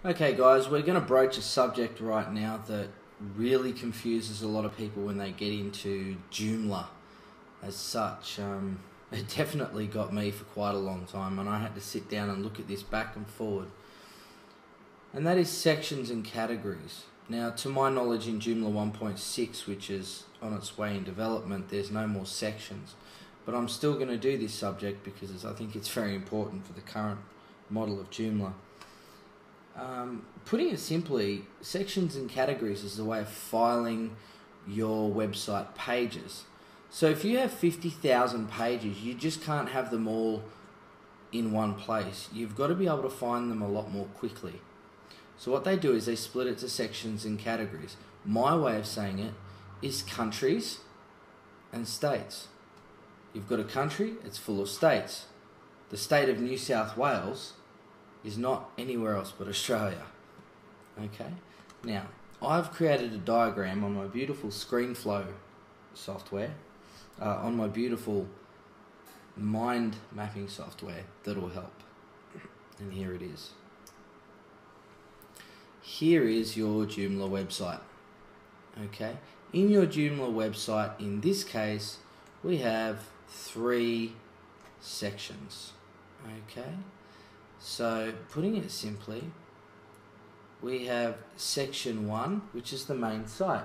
Okay guys, we're going to broach a subject right now that really confuses a lot of people when they get into Joomla as such. It definitely got me for quite a long time, and I had to sit down and look at this back and forward. And that is sections and categories. Now, to my knowledge, in Joomla 1.6, which is on its way in development, there's no more sections. But I'm still going to do this subject because I think it's very important for the current model of Joomla. Putting it simply, sections and categories is the way of filing your website pages. So if you have 50,000 pages, you just can't have them all in one place. You've got to be able to find them a lot more quickly. So what they do is they split it to sections and categories. My way of saying it is countries and states. You've got a country, it's full of states. The state of New South Wales is not anywhere else but Australia. Okay? Now, I've created a diagram on my beautiful ScreenFlow software, on my beautiful mind mapping software that'll help. And here it is. Here is your Joomla website. Okay? In your Joomla website, in this case, we have 3 sections. Okay? So, putting it simply, we have section 1, which is the main site.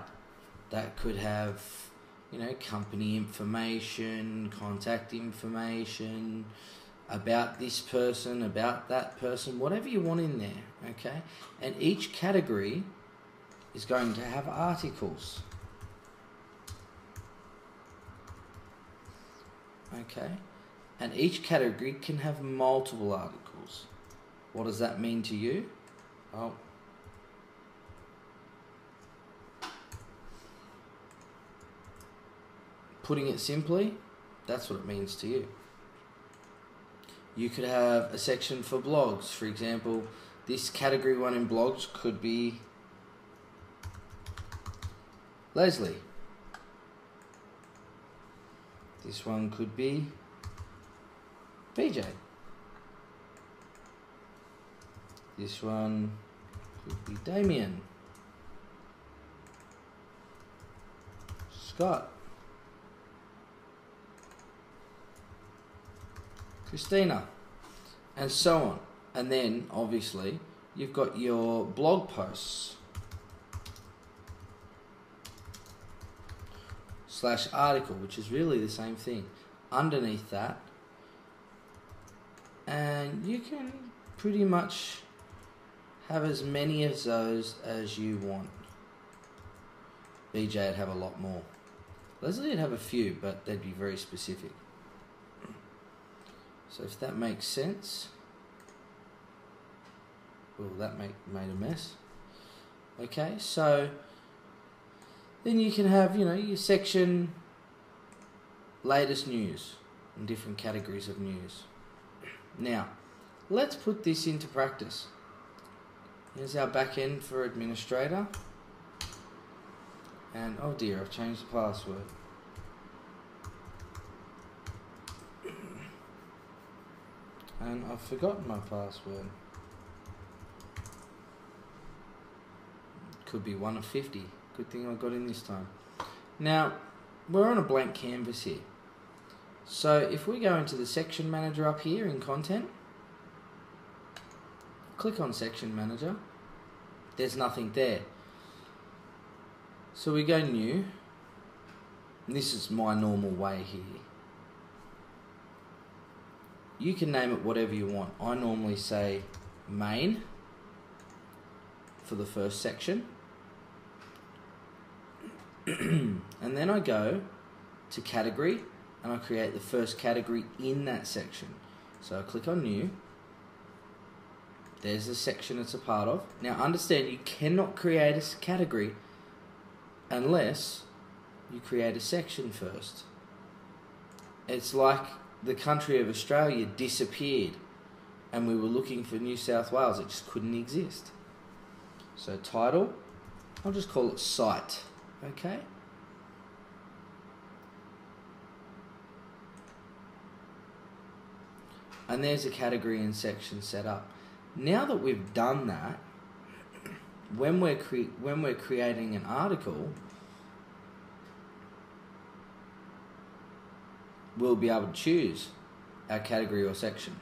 That could have, company information, contact information, about this person, about that person, whatever you want in there, okay? And each category is going to have articles. Okay? And each category can have multiple articles. What does that mean to you? Well, putting it simply, that's what it means to you. You could have a section for blogs. For example, this category 1 in blogs could be Leslie. This one could be BJ. This one could be Damien. Scott. Christina. And so on. And then, obviously, you've got your blog posts / article, which is really the same thing, underneath that. And you can pretty much have as many of those as you want. BJ would have a lot more. Leslie would have a few, but they'd be very specific. So if that makes sense. Well, that made a mess. Okay, so then you can have, your section latest news and different categories of news. Now, let's put this into practice. Here's our back end for administrator. And, oh dear, I've changed the password. And I've forgotten my password. Could be 1 of 50. Good thing I got in this time. Now, we're on a blank canvas here. So if we go into the section manager up here in content, click on section manager, there's nothing there. So we go new, and this is my normal way here. You can name it whatever you want. I normally say main for the first section. And then I go to category and I create the first category in that section. So I click on new. There's the section it's a part of. Now understand, you cannot create a category unless you create a section first. It's like the country of Australia disappeared and we were looking for New South Wales. It just couldn't exist. So title, I'll just call it site. Okay? And there's a category and section set up. Now that we've done that, when we're creating an article, we'll be able to choose our category or section.